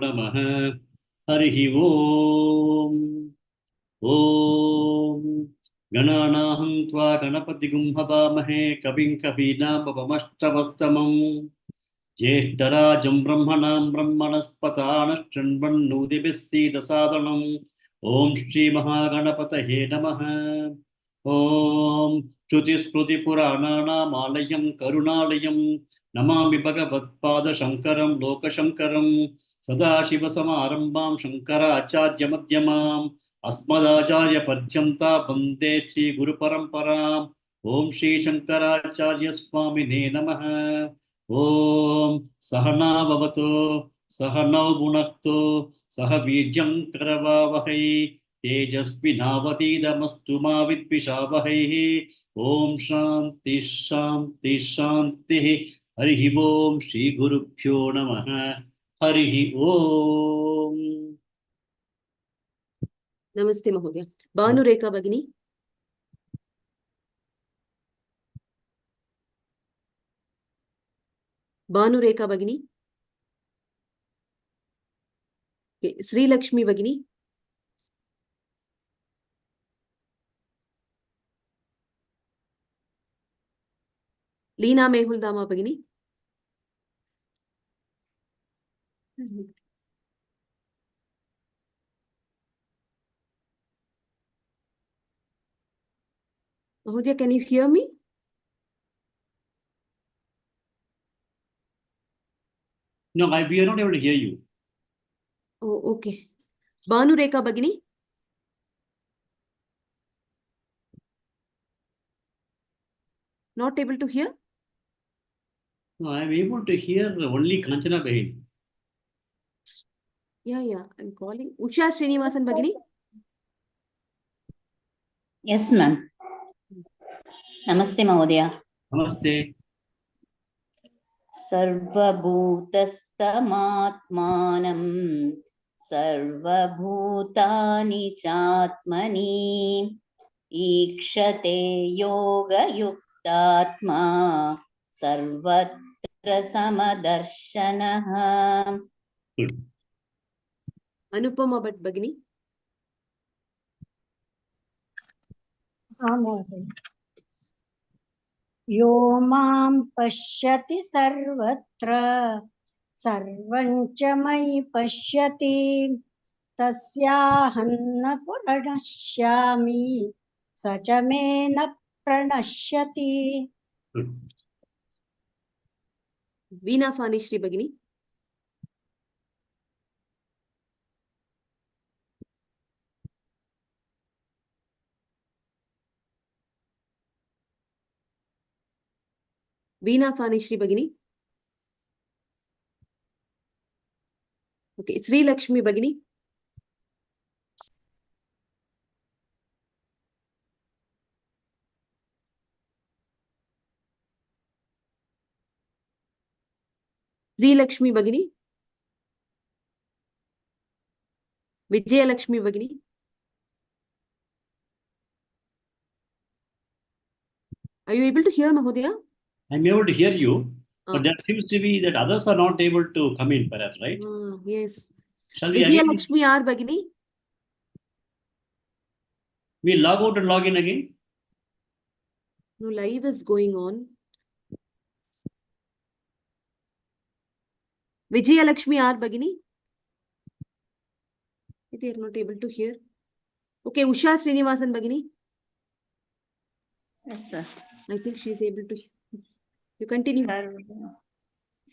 नमः हरिः ओम् ॐ गणानाहं त्वा गणपतिगुं हवामहे कविं कवीनामुपमश्रवस्तमम् ज्येष्ठराजं ब्रह्मणां ब्रह्मणस्पतानशृण्वन्नोतिभिः सीदसादनम् ॐ श्रीमहागणपतये नमः ॐ श्रुतिस्मृतिपुराणानामालयं करुणालयं नमामि भगवत्पादशङ्करं लोकशङ्करं सदाशिवसमारम्भां शङ्कराचार्यमध्यमाम् अस्मदाचार्यपर्यन्तां वन्दे श्रीगुरुपरम्पराम् ॐ श्रीशङ्कराचार्यस्वामिने नमः ॐ सहना भवतु सहनौ भुनक्तु सह वीर्यं करवावहै तेजस्विनावतीतमस्तु मा विद्विषावहै ॐ शान्ति शान्ति शान्तिः हरिः ॐ श्रीगुरुभ्यो नमः हरिः ॐ नमस्ते महोदय। भानुरेखा भगिनी। भानुरेखा भगिनी। श्रीलक्ष्मी भगिनी। लीना मेहुलदामा भगिनी। Mahodaya, can you hear me? No, we are not able to hear you. Oh, okay. Bhanurekha Bhagini. Not able to hear? No, I am able to hear only Kanchana Bahin. Yeah, I'm calling. Usha Srinivasan Bhagini. Yes, ma'am. Namaste, Mahodaya. Namaste. Sarvabhutastamatmanam sarvabhutani chatmani ikshate yoga yuktatma sarvatra samadarshanaha. Good. Anupama Bhatt Bhagini. यो मां पश्यति सर्वत्र सर्वं च मयि पश्यति तस्याहं न प्रणश्यामि स च मे न प्रणश्यति. Veena Fanishri Bhagini. Veena Fanishri Bhagini. Okay, Sri Lakshmi Bhagini. Sri Lakshmi Bhagini. Vijaya Lakshmi Bhagini. Are you able to hear, Mahodaya? I'm able to hear you, but there seems to be that others are not able to come in, perhaps, right? Yes. Shall we Vijaya again? Lakshmi R Bhagini. We log out and log in again? No, live is going on. Vijaya Lakshmi R Bhagini. They are not able to hear. Okay, Usha Srinivasan Bhagini. Yes, sir. I think she is able to hear. You continue.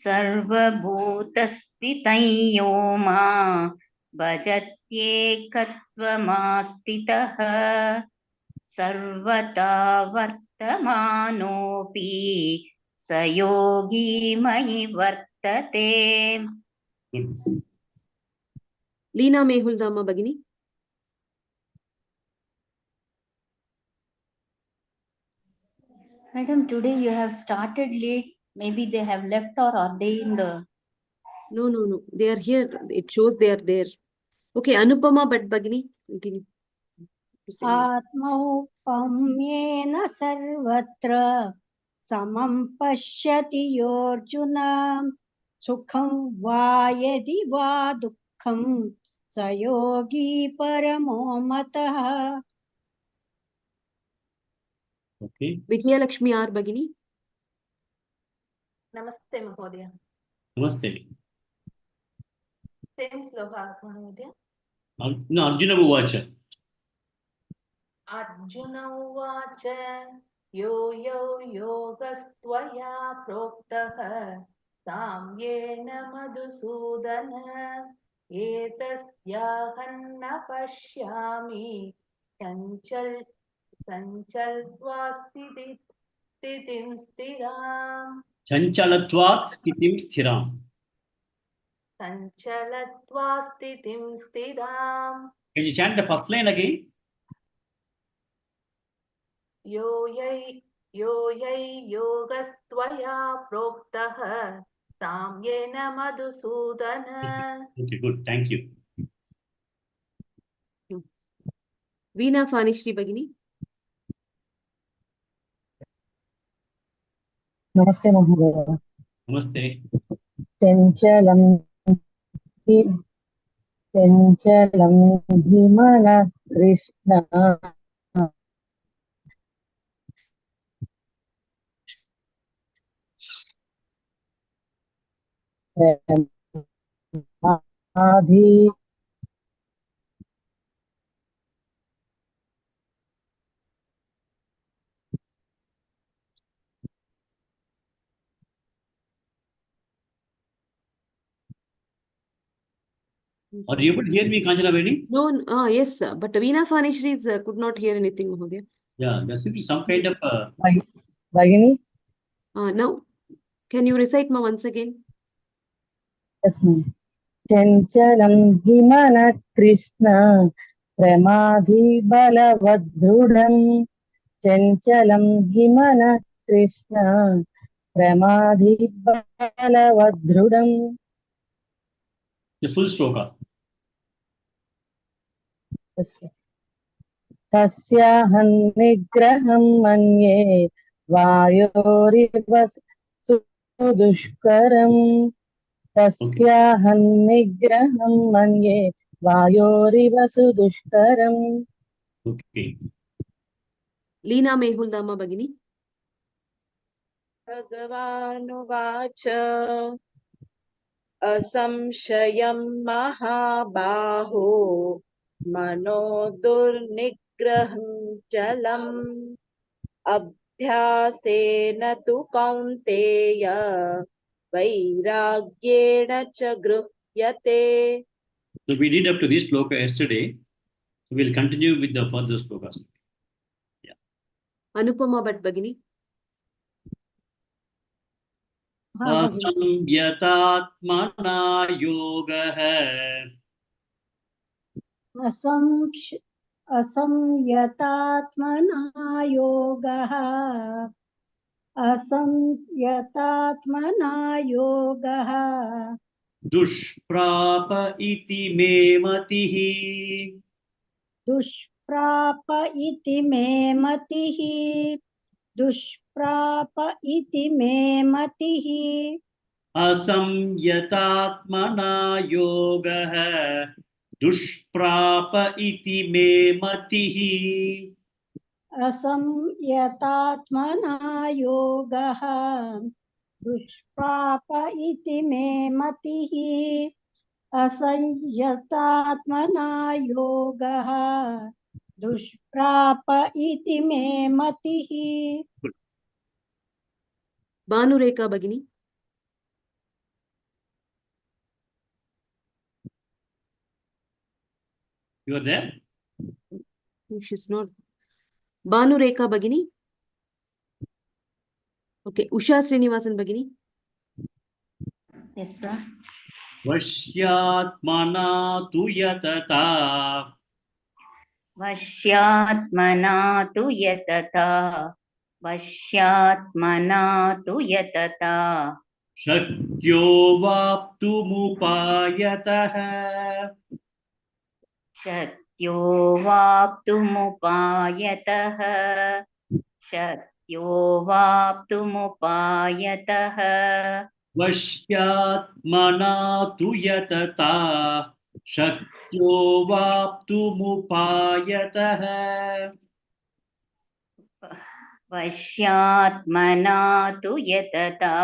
Sarvabhutasthitan yoma bhajatyekattvamastitah sarvata vartamanopi sayogi mayi vartate. Good. Leena Mehuldama Bhagini. Madam, today you have started late. Maybe they have left, or are they in the... No. They are here. It shows they are there. Okay, Anupama Bhatt Bhagini. Continue. आत्मौपम्येन सर्वत्र समं पश्यति योऽर्जुन सुखं वा यदि वा दुःखं स योगी परमो मतः. Okay. Vijayalakshmi R. Bagini. Namaste Mahodaya. Namaste. Same sloka Mahodaya. No, Arjuna Uvacha. Arjuna Uvacha yo yo yogastvaya proktaha samyena madhusudana etasyahanna pashyami sanchal stitim Chanchalatvat Stitim Sthiram. stiram Can you chant the first line again? यो यै योगस्त्वया प्रोक्तः साम्येन Madhusudan. Okay, good. Thank you. Veena Fanishri Bagini. Namaste Mahodaya. Namaste. Chanchalam Himana Krishna Adhi Are you able to hear me, Kanjana Veni? No, yes, but Veena Fanishri could not hear anything, Mahodaya. Yeah, there seems to be some kind of Bagini. Now, can you recite ma once again? Yes, ma'am. Chanchalam Himana Krishna Pramadhi Balavadrudam. Chanchalam Himana Krishna Pramadhi Balavadrudam. the full shloka. तस्याहं निग्रहं मन्ये वायोरिव सुदुष्करम् तस्याहं निग्रहं मन्ये वायोरिव सुदुष्करम्. Okay. Leena Mehuldama Bagini. भगवानुवाच असंशयं महाबाहो मनो दुर्निग्रहं चलम् अभ्यासेन तु कौन्तेय वैराग्येण च गृह्यते. So we did up to this shloka yesterday. So we'll continue with the further shlokas. Anupama Bhatt Bagini. असंयतात्मना योगः असंयतात्मना योगः असंयतात्मना योगः दुष्प्राप इति मे मतिः दुष्प्राप इति मे मतिः दुष्प्राप इति मे मतिः असंयतात्मना योगः दुष्प्राप इति मे मतिः असंयतात्मना योगः दुष्प्राप इति मे मतिः असंयतात्मना योगः दुष्प्राप इति मे मतिः. Bhanureka Bagini. You are there? She's not. Bhanureka Bagini. Okay, Usha Srinivasan Bagini. Yes, sir. वश्यात्मना तु यतता वश्यात्मना तु यतता वश्यात्मना तु यतता शक्यो वाप्तुमुपायतः शक्यो वाप्तुमुपायतः शक्यो वाप्तुमुपायतः वश्यात्मना तु यतता शक्यो वाप्तुमुपायतः वश्यात्मना तु यतता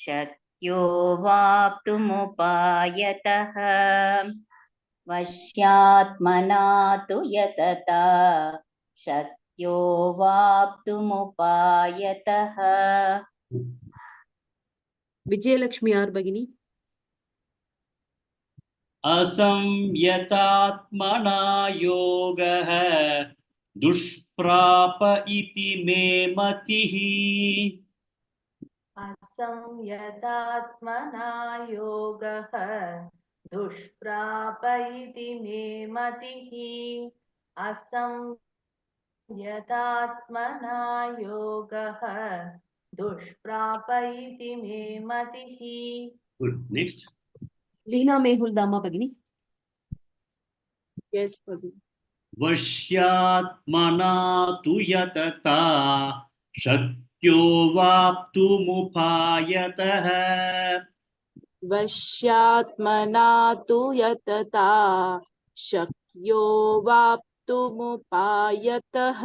शक्यो वाप्तुमुपायतः वश्यात्मना तु यतता शक्यो वाप्तुमुपायतः Vijayalakshmi R Bagini. असंयतात्मना योगः दुष्प्राप इति मे मतिः असंयतात्मना योगः दुष्प्राप इति मे मतिः असंयतात्मना योगः दुष्प्राप इति मे मतिः Good. Next. Leena Mehul Dama Bagini. Yes, Bhagavad. वश्यात्मना तु यतता शक्यो वाप्तुमुपायतः वश्यात्मना तु यतता शक्यो वाप्तुमुपायतः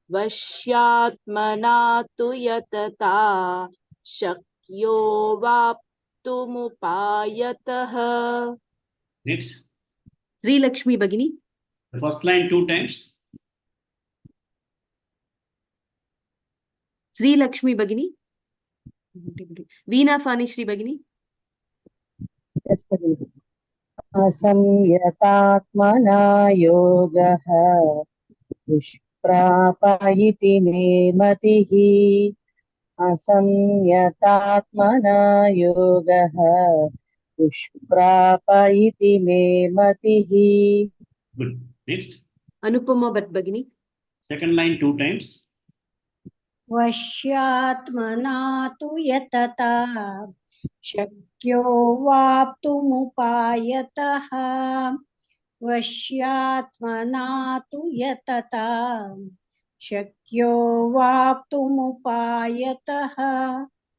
वश्यात्मना तु यतता शक्यो वाप्तुमुपायतः Next. Sri Lakshmi Bagini. The first line 2 times. Sri Lakshmi Bagini. Veena Fani Shri Bagini. Yes, Bhagavad. असंयतात्मना योगः दुष्प्राप इति मे मतिः असंयतात्मना योगः दुष्प्राप इति मे मतिः Good. Next. Anupama Bhatt Bagini. Second line 2 times. वश्यात्मना तु यतता शक्यो वाप्तुमुपायतः वश्यात्मना तु यतता शक्यो वाप्तुमुपायतः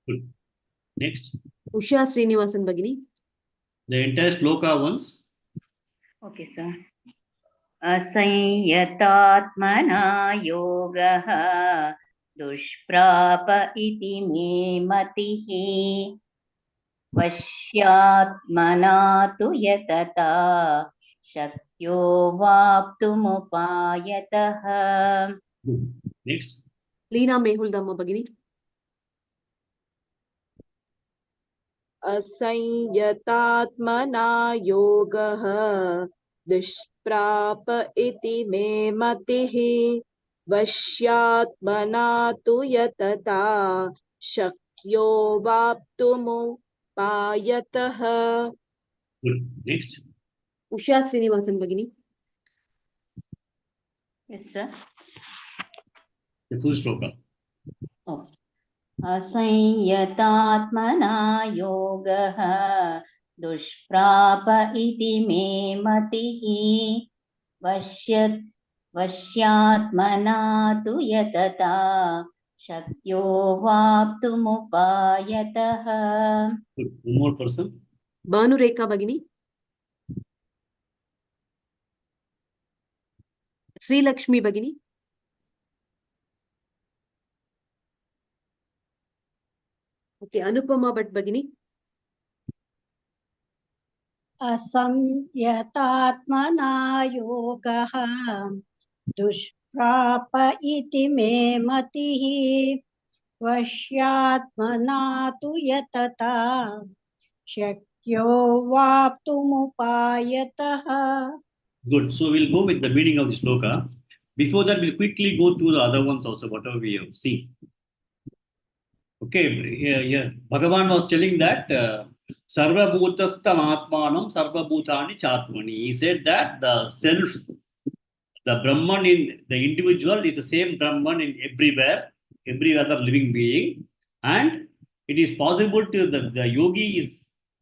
Good. Next. Usha Srinivasan Bagini. The entire shloka once. Okay sir असंयतात्मना योगः दुष्प्राप इति मे मतिः वश्यात्मना तु यतता शक्यो वाप्तुमुपायतः Good. Next. Leena Mehul Dama Bagini. असंयतात्मना योगः दुष्प्राप इति मे मतिः वश्यात्मना तु यतता शक्यो वाप्तुमुपायतः Good. Next. Usha Srinivasan Bagini. Yes sir The full shloka. असंयतात्मना योगः दुष्प्राप इति मे मतिः वश्यात्मना तु यतता शक्यो वाप्तुमुपायतः Good. One more person. Bhanureka Bagini. Sri Lakshmi Bagini. Okay, Anupama Bhatt Bagini. असंयतात्मना योगः दुष्प्राप इति मे मतिः वश्यात्मना तु यतता शक्यो वाप्तुमुपायतः Good. So we'll go with the meaning of the shloka. Before that, we'll quickly go through the other ones also, whatever we have seen. Okay. Yeah. Bhagavan was telling that Sarva Bhutastam Atmanam Sarva Bhutani Chatmani. He said that the self, the Brahman in the individual is the same Brahman in everywhere, every other living being. And it is possible to the yogi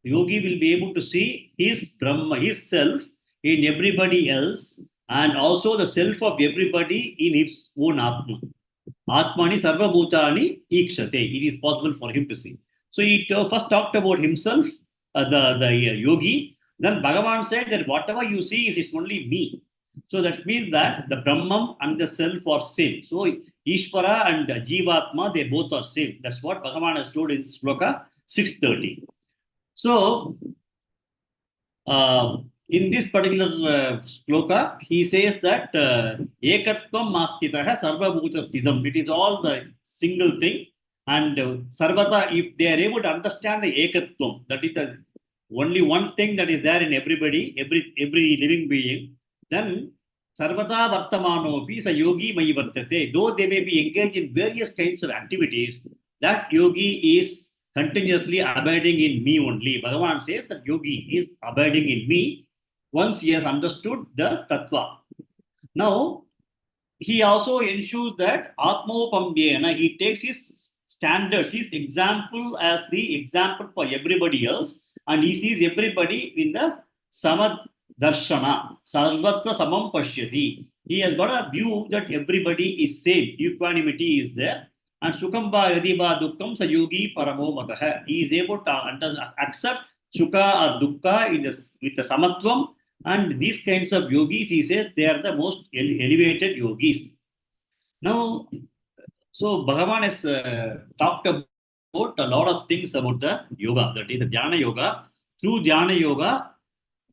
will be able to see his Brahma, his self in everybody else, and also the self of everybody in his own Atma. Atmani sarva bhutani ikshate. It is possible for him to see. So he first talked about himself, the yogi. Then Bhagavan said that whatever you see is only me. So that means that the Brahman and the self are same. So Ishvara and Jivatma, they both are same. That's what Bhagavan has told in Shloka 630. So in this particular shloka, he says that ekatvam mastitaha sarvabhuta sthidam. It is all the single thing. And sarvata, if they are able to understand the ekatvam, that is the only one thing that is there in everybody, every living being, then sarvata vartamanopi sa yogi mayi vartate. Though they may be engaged in various kinds of activities, that yogi is continuously abiding in me only. Bhagavan says that yogi is abiding in me once he has understood the tattva. Now, he also ensures that Atmopambyena, he takes his standards, his example as the example for everybody else, and he sees everybody in the Samad Darshana, Sarvatra Samam Pashyati. He has got a view that everybody is same, equanimity is there. And Sukamba Yadiba Dukkam Sayogi Paramo Mataha. He is able to accept Sukha or Dukkha with the Samatvam. And these kinds of yogis, he says, they are the most elevated yogis. Now, so Bhagavan has talked about a lot of things about the yoga, that is the Dhyana Yoga. Through Dhyana Yoga,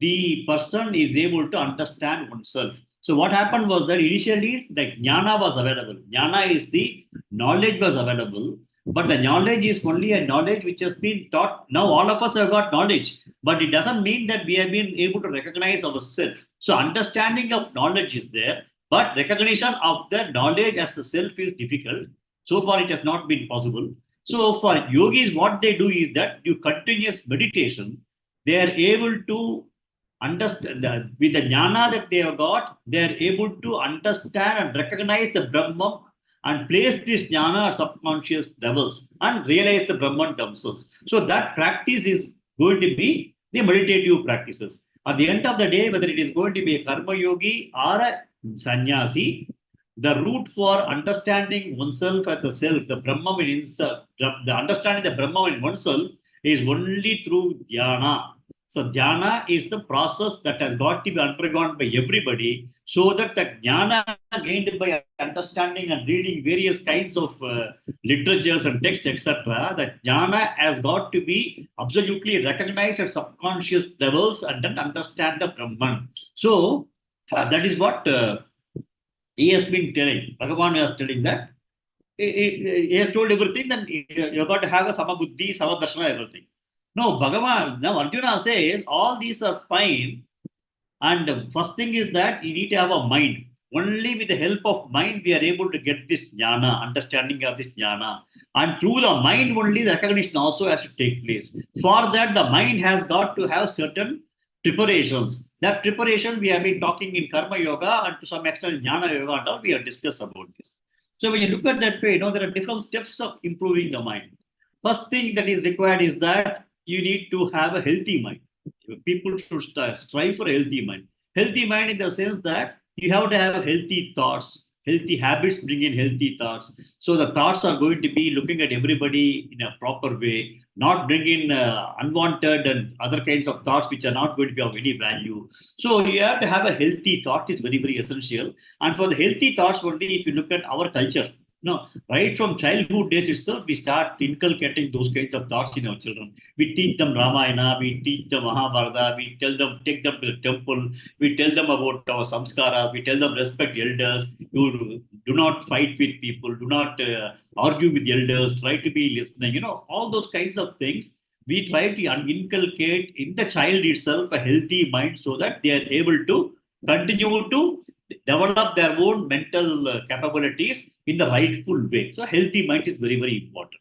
the person is able to understand oneself. So what happened was that initially the jnana was available. Jnana is the knowledge was available, but the knowledge is only a knowledge which has been taught. Now all of us have got knowledge, but it doesn't mean that we have been able to recognize ourselves. So understanding of knowledge is there, but recognition of the knowledge as the self is difficult. So far it has not been possible. So for yogis, what they do is that you continuous meditation, they are able to understand with the jnana that they have got, they are able to understand and recognize the Brahman and place this jnana at subconscious levels and realize the Brahman themselves. So that practice is going to be the meditative practices. At the end of the day, whether it is going to be a karma yogi or a sannyasi, the route for understanding oneself as a self, the Brahman in itself, the understanding the Brahman in oneself is only through dhyana. So dhyana is the process that has got to be undergone by everybody, so that the jnana gained by understanding and reading various kinds of literatures and texts, etc., that jnana has got to be absolutely recognized at subconscious levels and then understand the Brahman. So that is what he has been telling. Bhagavan was telling that he has told everything, then you've got to have a samabuddhi, samadarshana, everything. No, Bhagavan, now Arjuna says all these are fine. And the first thing is that you need to have a mind. Only with the help of mind, we are able to get this jnana, understanding of this jnana. And through the mind only, the recognition also has to take place. For that, the mind has got to have certain preparations. That preparation we have been talking in Karma Yoga and to some extent Jnana Yoga and all, we have discussed about this. So when you look at that way, there are different steps of improving the mind. First thing that is required is that you need to have a healthy mind. People should strive for a healthy mind. Healthy mind in the sense that you have to have healthy thoughts, healthy habits bring in healthy thoughts. So the thoughts are going to be looking at everybody in a proper way, not bring in unwanted and other kinds of thoughts which are not going to be of any value. So you have to have a healthy thought is very, very essential. And for the healthy thoughts only, if you look at our culture, right from childhood days itself, we start inculcating those kinds of thoughts in our children. We teach them Ramayana, we teach them Mahabharata, we tell them, take them to the temple, we tell them about our samskaras, we tell them respect elders, you do not fight with people, do not argue with elders, try to be listening, all those kinds of things. We try to inculcate in the child itself a healthy mind so that they are able to continue to develop their own mental capabilities in the rightful way. So healthy mind is very, very important.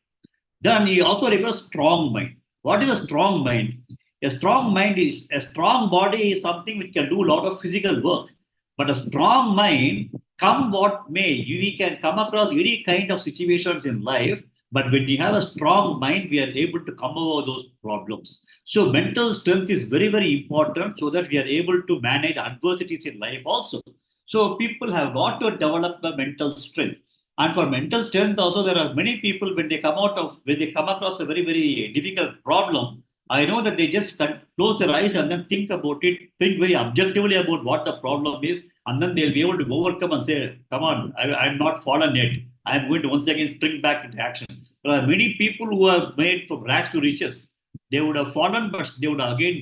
Then he also requires strong mind. What is a strong mind? A strong mind is, a strong body is something which can do a lot of physical work. But a strong mind, come what may, we can come across any kind of situations in life. But when you have a strong mind, we are able to come over those problems. So mental strength is very, very important so that we are able to manage adversities in life also. So people have got to develop the mental strength. And for mental strength also, there are many people when they come across a very, very difficult problem, I know that they just close their eyes and then think about it, think very objectively about what the problem is, and then they'll be able to overcome and say, come on, I'm not fallen yet. I'm going to once again spring back into action. There are many people who have made from rags to riches. They would have fallen, but they would have again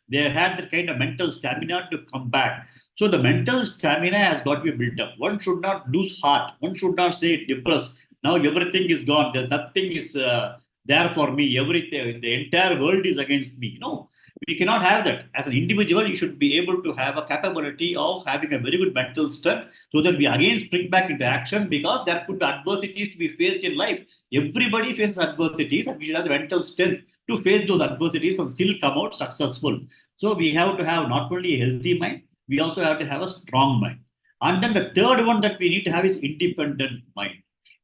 they had the kind of mental stamina to come back. So the mental stamina has got to be built up. One should not lose heart. One should not say depressed. Now everything is gone. There's nothing is there for me. Everything, the entire world is against me. No, we cannot have that. As an individual, you should be able to have a capability of having a very good mental strength so that we again spring back into action, because there could be adversities to be faced in life. Everybody faces adversities, and we should have the mental strength to face those adversities and still come out successful. So we have to have not only a healthy mind, we also have to have a strong mind. And then the third one that we need to have is independent mind.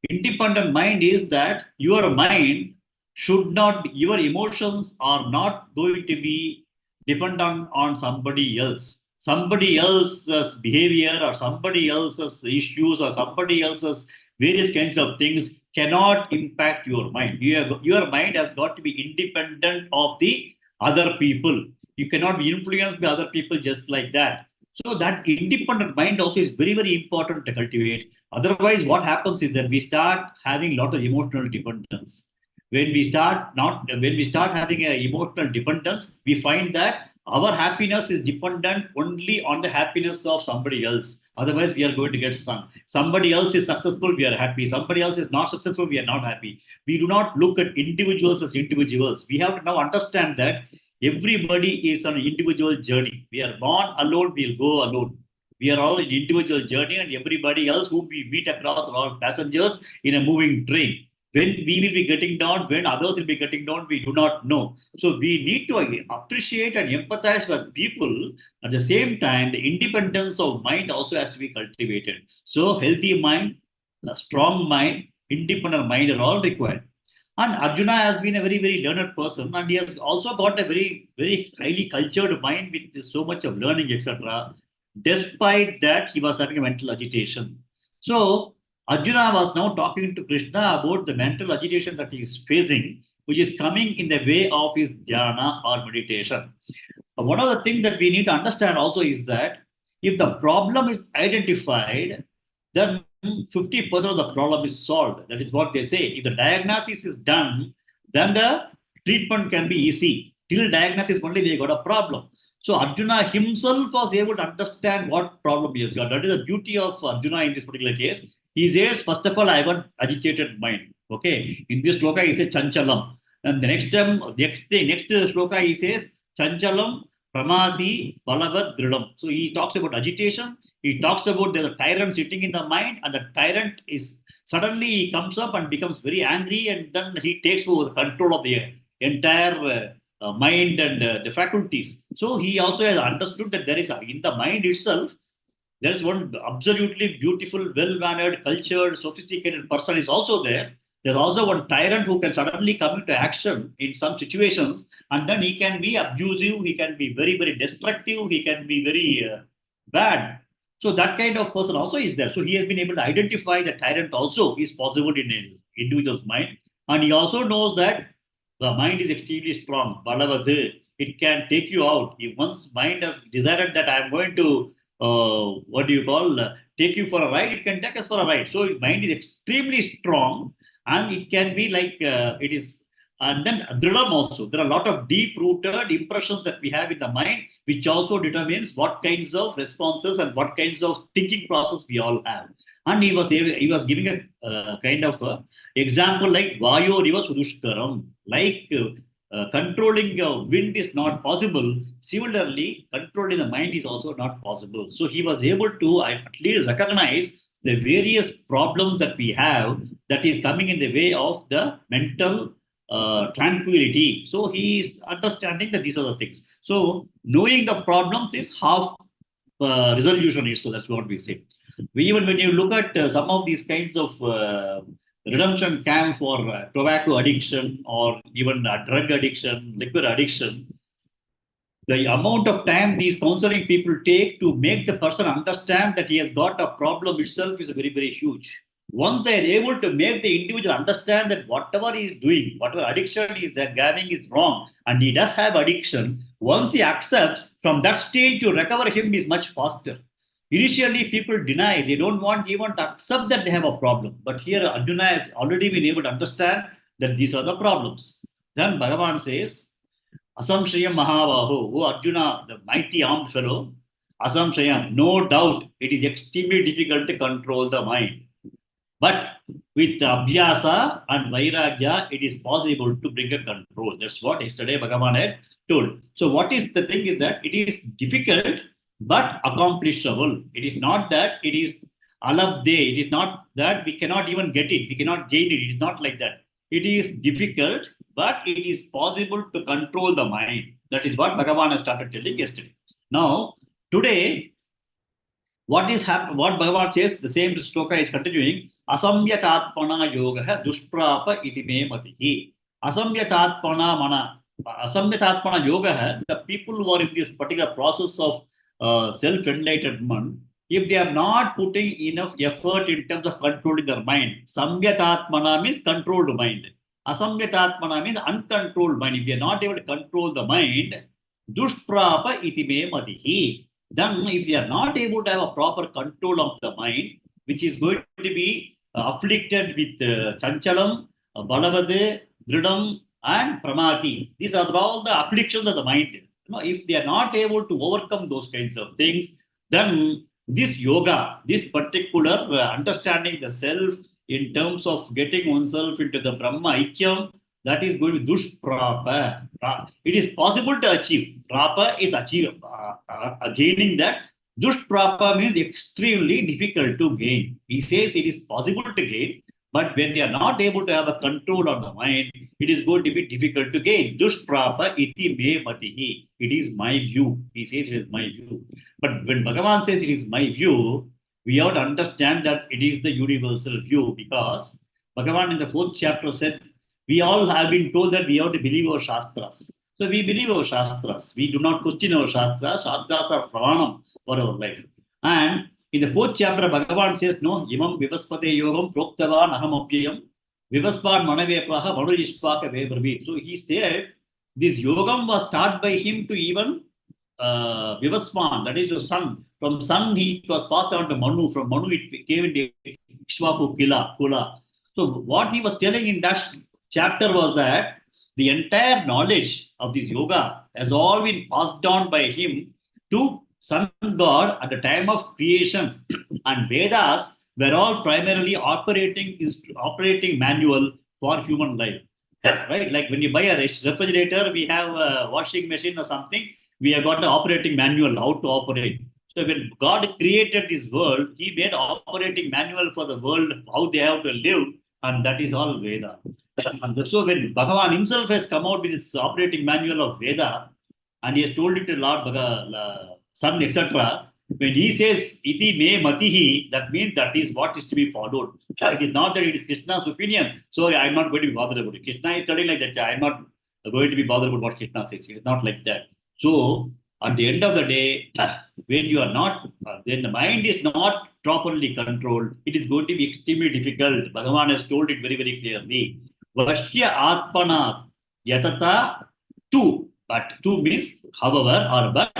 Independent mind is that your mind should not, your emotions are not going to be dependent on somebody else. Somebody else's behavior or somebody else's issues or somebody else's various kinds of things cannot impact your mind. Your mind has got to be independent of the other people. You cannot be influenced by other people just like that. So that independent mind also is very, very important to cultivate. Otherwise, what happens is that we start having a lot of emotional dependence. When we start having an emotional dependence, we find that our happiness is dependent only on the happiness of somebody else. Otherwise, we are going to get sunk. Somebody else is successful, we are happy. Somebody else is not successful, we are not happy. We do not look at individuals as individuals. We have to now understand that everybody is on an individual journey. We are born alone, we'll go alone. We are all in individual journey, and everybody else whom we meet across are all passengers in a moving train. When we will be getting down, when others will be getting down, we do not know. So we need to appreciate and empathize with people. At the same time, the independence of mind also has to be cultivated. So healthy mind, a strong mind, independent mind are all required. And Arjuna has been a very, very learned person, and he has also got a very, very highly cultured mind with so much of learning, etc. Despite that, he was having a mental agitation. So Arjuna was now talking to Krishna about the mental agitation that he is facing, which is coming in the way of his dhyana or meditation. One of the things that we need to understand also is that if the problem is identified, then 50% of the problem is solved. That is what they say. If the diagnosis is done, then the treatment can be easy. Till diagnosis only they got a problem. So Arjuna himself was able to understand what problem he has got. That is the beauty of Arjuna in this particular case. He says, first of all, I have an agitated mind. Okay. In this shloka, he says chanchalam. And the next shloka, he says chanchalam, pramadi, balavad, dridam. So he talks about agitation. He talks about the tyrant sitting in the mind, and the tyrant is suddenly he comes up and becomes very angry, and then he takes over the control of the entire mind and the faculties. So he also has understood that there is in the mind itself, there is one absolutely beautiful, well-mannered, cultured, sophisticated person is also there. There's also one tyrant who can suddenly come into action in some situations, and then he can be abusive, he can be very, very destructive, he can be very bad. So that kind of person also is there. So he has been able to identify the tyrant also is possible in an individual's mind. And he also knows that the mind is extremely strong. Balavad, it can take you out. If one's mind has decided that I'm going to take you for a ride, it can take us for a ride. So mind is extremely strong, and it can be like it is. And then dridam also. There are a lot of deep-rooted impressions that we have in the mind, which also determines what kinds of responses and what kinds of thinking process we all have. And he was giving a kind of example like Vayo Riva Sudushkaram, like controlling wind is not possible. Similarly, controlling the mind is also not possible. So he was able to at least recognize the various problems that we have that is coming in the way of the mental tranquility. So he is understanding that these are the things. So knowing the problems is half resolution is. So that's what we say. Even when you look at some of these kinds of redemption camp for tobacco addiction or even drug addiction, liquor addiction, the amount of time these counseling people take to make the person understand that he has got a problem itself is very, very huge. once they are able to make the individual understand that whatever he is doing, whatever addiction he is having is wrong, and he does have addiction, once he accepts, from that stage to recover him is much faster. Initially, people deny, they don't want even to accept that they have a problem. But here, Arjuna has already been able to understand that these are the problems. Then Bhagavan says, Asamshayam Mahavaho, O Arjuna, the mighty armed fellow, Asamshayam, no doubt it is extremely difficult to control the mind. But with Abhyasa and Vairagya, it is possible to bring a control. That's what yesterday Bhagavan had told. So, what is the thing is that it is difficult but accomplishable. It is not that it is alabde. It is not that we cannot even get it. We cannot gain it. It is not like that. It is difficult, but it is possible to control the mind. That is what Bhagavan has started telling yesterday. Now, today, what Bhagavan says, the same Shloka is continuing. Asamyatatpana yoga dushprapa iti me matihi. Asamyatatpana yoga, the people who are in this particular process of self-enlightenment, if they are not putting enough effort in terms of controlling their mind, samyatatmana means controlled mind. Asamyatatmana means uncontrolled mind. If they are not able to control the mind, dushprapa iti me matihi. Then if they are not able to have a proper control of the mind, which is going to be afflicted with chanchalam, balavad, dridam, and pramati. These are all the afflictions of the mind. If they are not able to overcome those kinds of things, then this yoga, this particular understanding the self in terms of getting oneself into the Brahma Aikyam, that is going to be dushprapa. It is possible to achieve. Prapa is gaining that. Dushprapa means extremely difficult to gain. He says it is possible to gain, but when they are not able to have a control on the mind, it is going to be difficult to gain. Dushprapa iti me matihi. It is my view. He says it is my view. But when Bhagavan says it is my view, we have to understand that it is the universal view, because Bhagavan in the 4th chapter said, we all have been told that we have to believe our Shastras. So we believe our Shastras. We do not question our Shastras. Shastras are pramanam for our life. And in the 4th chapter, Bhagavan says, no, imam vivaspate yogam proktavan aham apyayam vivaspan manavepaha manurishpaka vebravi. So he said, this yogam was taught by him to even Vivaspan, that is the sun. From sun, it was passed on to Manu. From Manu, it came into Ikshvaku Kula. So what he was telling in that chapter was that the entire knowledge of this yoga has all been passed on by him to sun god at the time of creation. And Vedas were all primarily operating manual for human life. Right? Like when you buy a refrigerator, we have a washing machine or something, we have got an operating manual how to operate. So when God created this world, he made operating manual for the world, how they have to live, and that is all Veda. And so when Bhagavan himself has come out with his operating manual of Veda, and he has told it to Lord Sun, etc., when he says iti me matihi, that means that is what is to be followed. It is not that it is Krishna's opinion, so I am not going to be bothered about it. Krishna is telling like that, I am not going to be bothered about what Krishna says. It is not like that. So at the end of the day, when you are not, then the mind is not properly controlled, it is going to be extremely difficult. Bhagavan has told it very, very clearly. Vashya atmana yatata tu. But tu means however or but.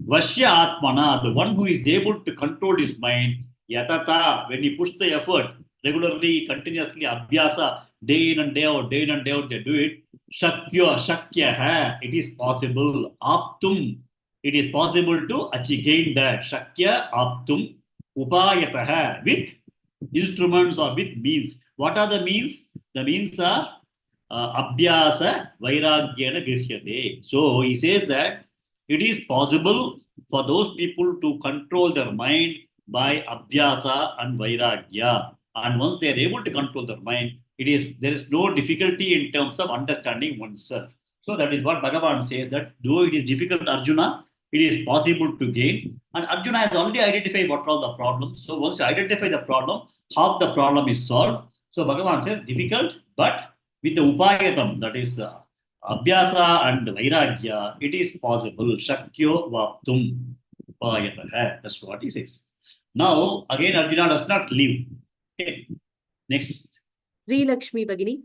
Vashya atmana, the one who is able to control his mind, yatata, when he puts the effort, regularly, continuously, abhyasa, day in and day out, they do it. Shakya, it is possible. Aptum, it is possible to achieve gain that. Shakya, aptum, upayataha, with instruments or with means. What are the means? The means are abhyasa, vairagyana grihyate. So he says that it is possible for those people to control their mind by abhyasa and vairagya. And once they are able to control their mind, there is no difficulty in terms of understanding oneself. So that is what Bhagavan says, that though it is difficult, Arjuna, it is possible to gain. And Arjuna has already identified what are all the problems. So once you identify the problem, half the problem is solved. So Bhagavan says difficult, but with the upayatam, that is abhyasa and vairagya, it is possible. Shakyo vaptum upayataha. That's what he says. Now, again, Arjuna does not leave. Okay. Next. Sri Lakshmi Bhagini.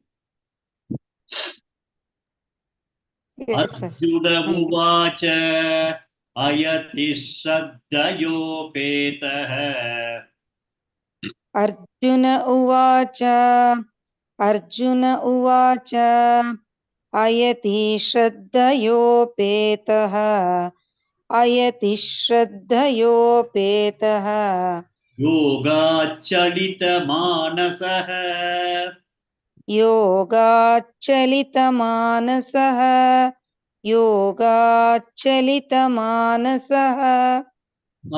Yes, sir. Arjuna Namaste. Uvacha Ayati Shraddhayopetah. Arjun उवाच अर्जुन उवाच अयति श्रद्धयोपेतः अयति श्रद्धयोपेतः योगाच्चलितमानसः योगाच्चलितमानसः योगाच्चलितमानसः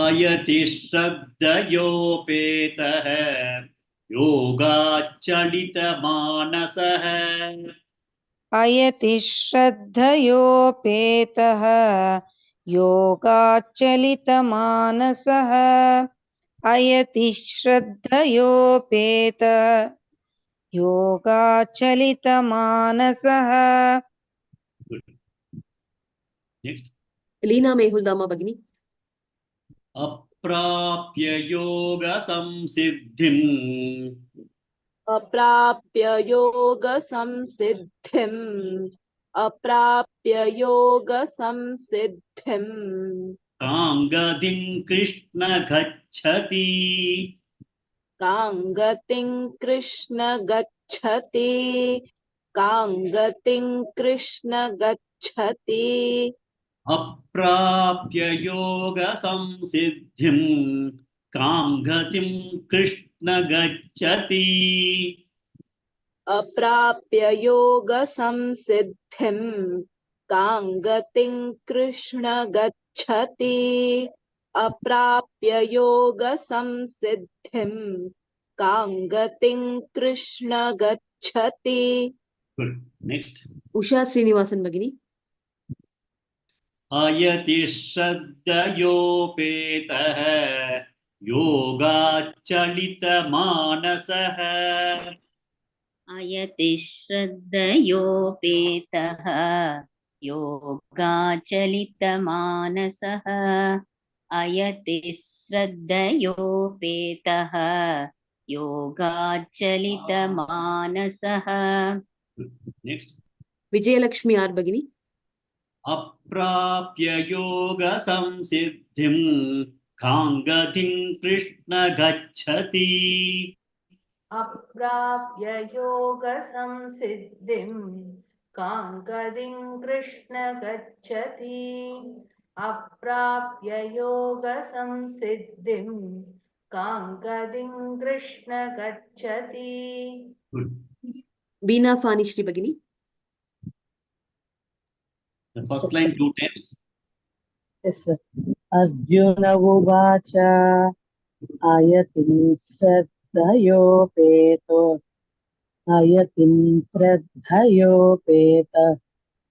अयति श्रद्धयोपेतः योगाच्चलितमानसः अयति श्रद्धयोपेतः योगाच्चलितमानसः अयति श्रद्धयोपेतः योगाच्चलितमानसः. Good. Next. Leena Mehuldama Bhagini. अप्राप्य योग संसिद्धिम् अप्राप्य योग संसिद्धिम् अप्राप्य योग संसिद्धिम् काङ्गतिं कृष्ण गच्छति कां गतिं कृष्ण गच्छति कां गतिं कृष्ण गच्छति अप्राप्य योग संसिद्धिम् काङ्गतिं कृष्ण गच्छति अप्राप्य योग संसिद्धिम् कां गतिं कृष्ण गच्छति अप्राप्य योग संसिद्धिम् कां गतिं कृष्ण गच्छति. Good. Next. Usha Srinivasan Bhagini. अयति श्रद्धयोपेतः योगाच्चलितमानसः अयति श्रद्धयोपेतः योगाचलितमानसः अयति श्रद्धयोपेतः योगाचलितमानसः. Next. Vijayalakshmi R Bhagini. अप्राप्य योग संसिद्धिम् काङ्गतिं कृष्ण गच्छति अप्राप्य योग संसिद्धिम् कां गतिं कृष्ण गच्छति अप्राप्य योग संसिद्धिम् कां गतिं कृष्ण गच्छति. Good. Veena Fani Shri Bhagini. The first line 2 times. Yes, sir. Arjuna uvacha ayatim shraddhayopeto ayatim shraddhayopeta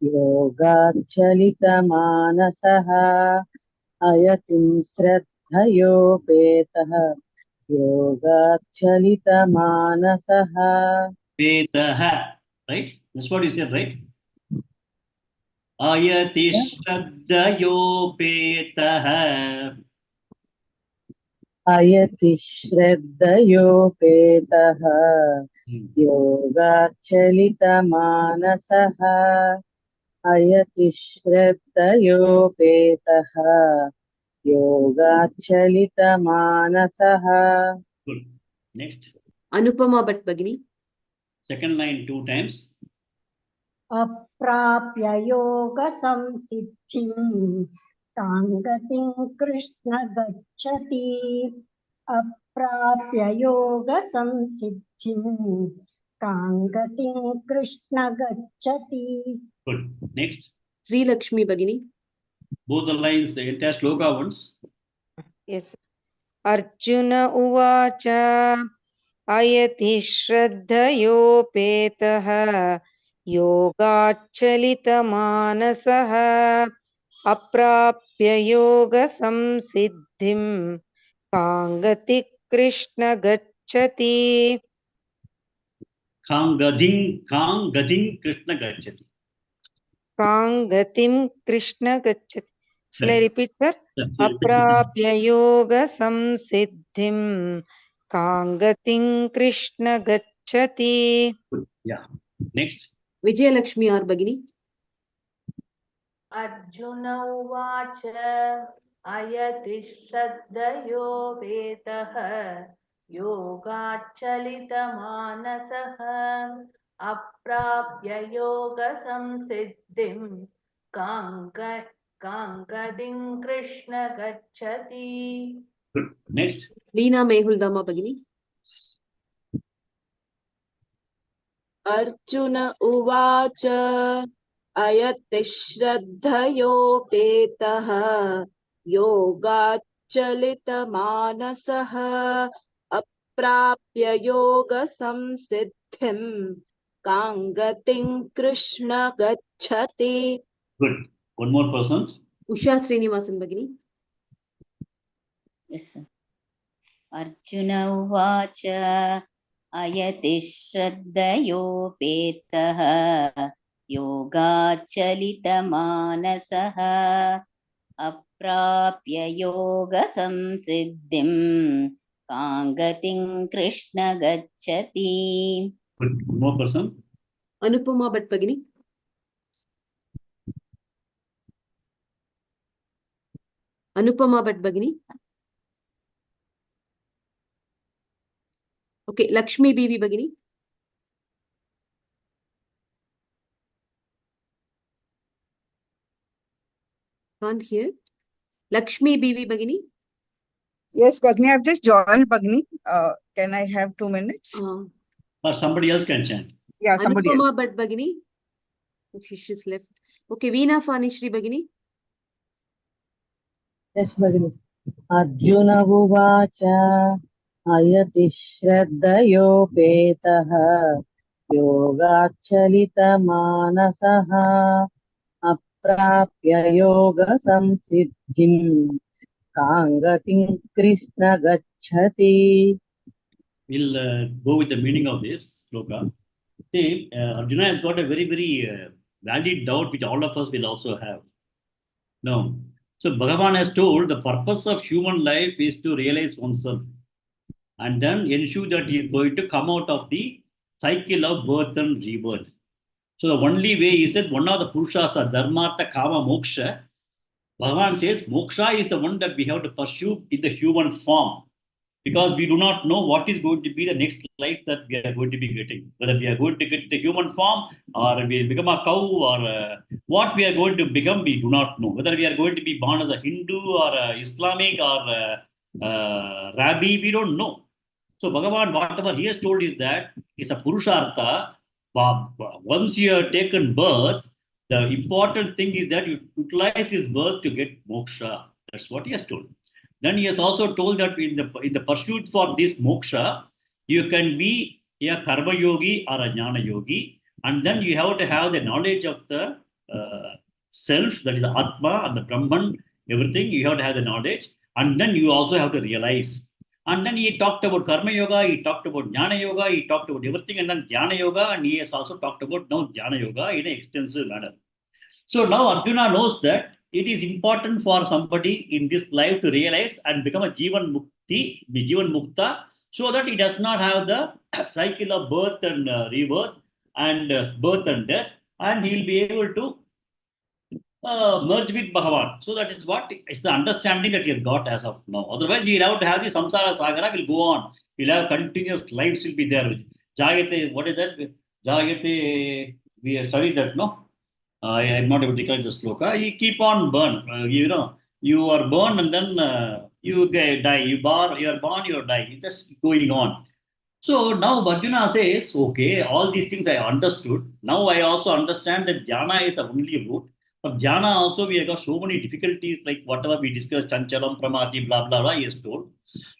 yogacchalitamanasah ayatim shraddhayopetah yogacchalitamanasah. Petaha. Right? That's what you said, right? Ayati shraddhayopetaha. Ayati shraddhayopeतः योगाच्चलितमानसः Ayati श्रद्धयोपेतः योगाच्चलितमानसः. Good. Next. Anupama Bhatt Bhagini. Second line 2 times. अप्राप्य योग संसिद्धिं काङ्गतिं कृष्ण गच्छति अप्राप्य योग संसिद्धिं काङ्गतिं कृष्ण गच्छति. Good. Next. Sri Lakshmi Bhagini. Both the lines, the entire shloka once. Yes. Arjun उवाच अयति श्रद्धयोपेतः योगाच्चलितमानसः अप्राप्य योगसंसिद्धिं काङ्गति कृष्ण गच्छति काङ्गतिं कृष्ण गच्छति. काङ्गतिं कृष्ण गच्छति. Shall I Correct. repeat, sir? That's it. अप्राप्य योगसंसिद्धिं काङ्गतिं कृष्ण गच्छति. Good. Yeah. Next. Vijayalakshmi or Bhagini. Arjun उवाच अयति श्रद्धयोपेतः योगाच्चलितमानसः अप्राप्य योगसंसिद्धिं काङ्गतिं कृष्ण गच्छति. Good. Next. Leena Mehuldama Bhagini. Arjun उवाच अयति श्रद्धयोपेतः योगाच्चलितमानसः अप्राप्य योगसंसिद्धिं काङ्गतिं कृष्ण गच्छति. Good. One more person. Usha Srinivasan Bhagini. Yes, sir. Arjuna uvacha ayati shraddhayopeetah yogacchalitamanasaः अप्राप्य योगसंसिद्धिं काङ्गतिं कृष्ण गच्छति. Good. One more person. Anupama Bhatt Bhagini. Anupama Bhatt Bhagini. Okay, Lakshmi Bibi Bhagini. Can't hear. Lakshmi Bibi Bhagini. Yes, Bhagini, I've just joined Bhagini. Can I have 2 minutes? Or somebody else can chant. Yeah, somebody else. Anupama Bhatt Bhagini. Okay, she's left. Okay, Veena Fanishri Bhagini. Yes, Bhagini. Arjuna uvacha ayati shraddhayopeetah yogacchalitamanasah aprapya yoga samsiddhim कांगतिं Krishna गच्छति. We'll go with the meaning of this shloka. See, Arjuna has got a very, very valid doubt which all of us will also have. Now, so Bhagavan has told the purpose of human life is to realize oneself and then ensure that he is going to come out of the cycle of birth and rebirth. So the only way he said one of the purushas are dharmartha, kama, moksha. Bhagavan says moksha is the one that we have to pursue in the human form, because we do not know what is going to be the next life that we are going to be getting. Whether we are going to get the human form or we will become a cow or what we are going to become, we do not know. Whether we are going to be born as a Hindu or Islamic or Rabbi, we don't know. So Bhagavan, whatever he has told is that it's a Purushartha. Once you have taken birth, the important thing is that you utilize this birth to get moksha. That's what he has told. Then he has also told that in the pursuit for this moksha, you can be a karma yogi or a jnana yogi, and then you have to have the knowledge of the self, that is the Atma and the Brahman, everything. You have to have the knowledge, and then you also have to realize. And then he talked about karma yoga, he talked about jnana yoga, he talked about everything, and then dhyana yoga, and he has also talked about now dhyana yoga in an extensive manner. So now Arjuna knows that it is important for somebody in this life to realize and become a Jivan Mukti, Jivan Mukta, so that he does not have the cycle of birth and rebirth and birth and death, and he will be able to merge with Bhagavan. So that is what is the understanding that he has got as of now. Otherwise, he will have to have the samsara sagara will go on. He'll have continuous lives will be there. Jayate, what is that? Jayate, we have studied that, no? I am not able to recall the shloka. You keep on burn. You are born and then you die. You are born, you die. It's just going on. So now Arjuna says, okay, all these things I understood. Now I also understand that jnana is the only route. For jnana also we have got so many difficulties, like whatever we discussed, chanchalam, pramati, blah, blah, blah, he has told.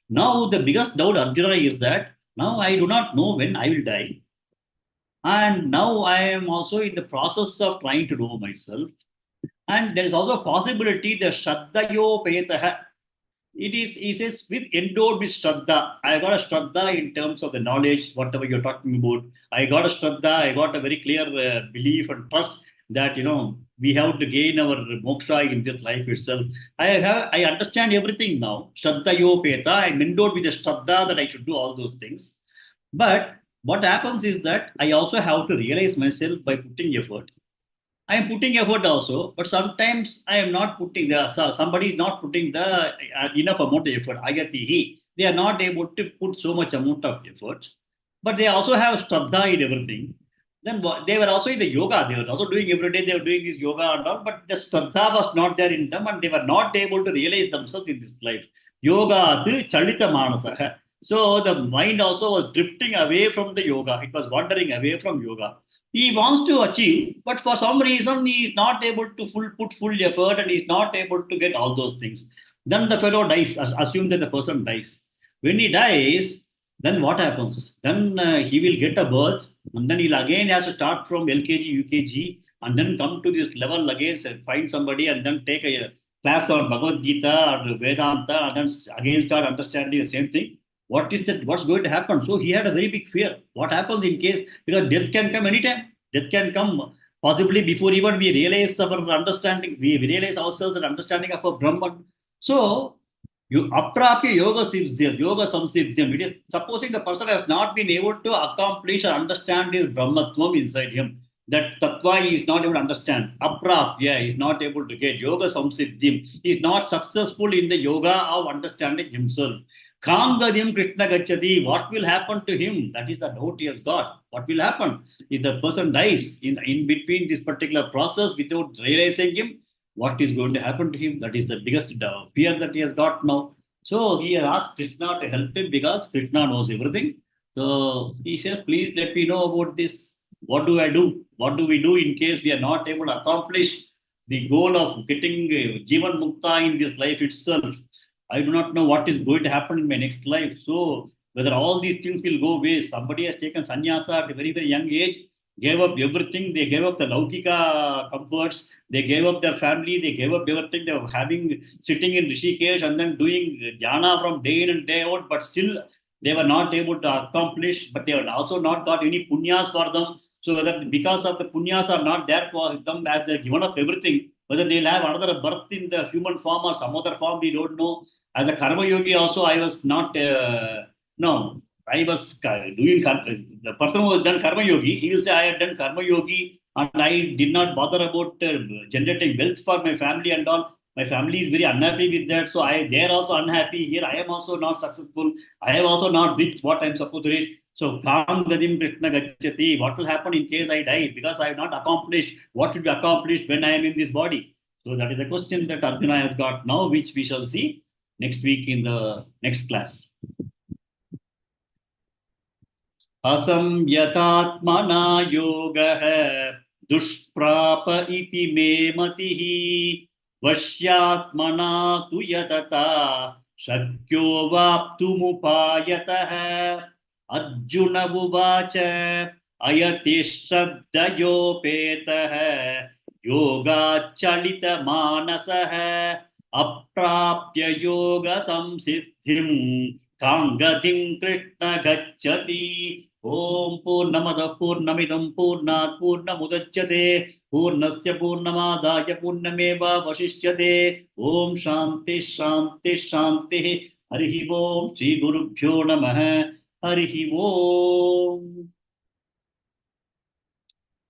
Now the biggest doubt Arjuna is that now I do not know when I will die. And now I am also in the process of trying to know myself. And there is also a possibility that Shraddhayopetaha. It is, he says, with endowed with Shraddha. I got a Shraddha in terms of the knowledge, whatever you're talking about. I got a Shraddha, I got a very clear belief and trust that, we have to gain our moksha in this life itself. I understand everything now. Shraddha Yopeta, I'm endowed with the Shraddha that I should do all those things. But what happens is that I also have to realize myself by putting effort. I am putting effort also, but sometimes I am not putting somebody is not putting the enough amount of effort. They are not able to put so much amount of effort, but they also have Shraddha in everything. Then they were also in the yoga. They were also doing every day. They were doing this yoga and all, but the Shraddha was not there in them, and they were not able to realize themselves in this life. Yoga chalita manasa. So the mind also was drifting away from the yoga. It was wandering away from yoga. He wants to achieve, but for some reason he is not able to put full effort, and he is not able to get all those things. Then the fellow dies. Assume that the person dies. When he dies, then what happens? Then he will get a birth, and then he'll again has to start from LKG, UKG, and then come to this level again, find somebody, and then take a class on Bhagavad Gita or Vedanta, and then again start understanding the same thing. What is that? What's going to happen? So he had a very big fear. What happens in case, because death can come anytime. Death can come possibly before even we realize our understanding, we realize ourselves and understanding of our Brahman. So you aprapya yoga samsiddhyam. It is supposing the person has not been able to accomplish or understand his Brahmatvam inside him. That tattva he is not able to understand. Aprapya is not able to get yoga samsiddhyam. He is not successful in the yoga of understanding himself. Kamgadim Krishna Gachati, what will happen to him? That is the doubt he has got. What will happen if the person dies in between this particular process without realizing him? What is going to happen to him? That is the biggest fear that he has got now. So he has asked Krishna to help him because Krishna knows everything. So he says, please let me know about this. What do I do? What do we do in case we are not able to accomplish the goal of getting Jivan Mukta in this life itself? I do not know what is going to happen in my next life. So whether all these things will go away. Somebody has taken sannyasa at a very, very young age, gave up everything. They gave up the laukika comforts. They gave up their family. They gave up everything. They were sitting in Rishikesh and then doing dhyana from day in and day out. But still, they were not able to accomplish. But they have also not got any punyas for them. So whether because of the punyas are not there for them as they have given up everything, whether they'll have another birth in the human form or some other form, we don't know. As a karma yogi also, I was not, no, I was doing, the person who has done karma yogi, he will say I had done karma yogi and I did not bother about generating wealth for my family and all. My family is very unhappy with that. So they are also unhappy. Here I am also not successful. I have also not reached what I am supposed to reach. So Kam Gadim Krishna Gachati, what will happen in case I die? Because I have not accomplished what should be accomplished when I am in this body. So that is the question that Arjuna has got now, which we shall see next week in the next class. Asamyatatmana yoga dushprapa iti me matihi vashyatmana tu yatata shakyo vaptumupayatah. Arjuna uvacha ayati shraddhayopetah yoga chalita manasah aprapya yoga samsiddhim kangatim Krishna gacchati. Om Purnamada Purnamidam Purnat Purnamudachyate Purnasya Purnamadaya Purnameva Vashishyate. Om Shanti Shanti Shanti. Harihi Om Shri Gurubhyo Namaha. Harihi Om.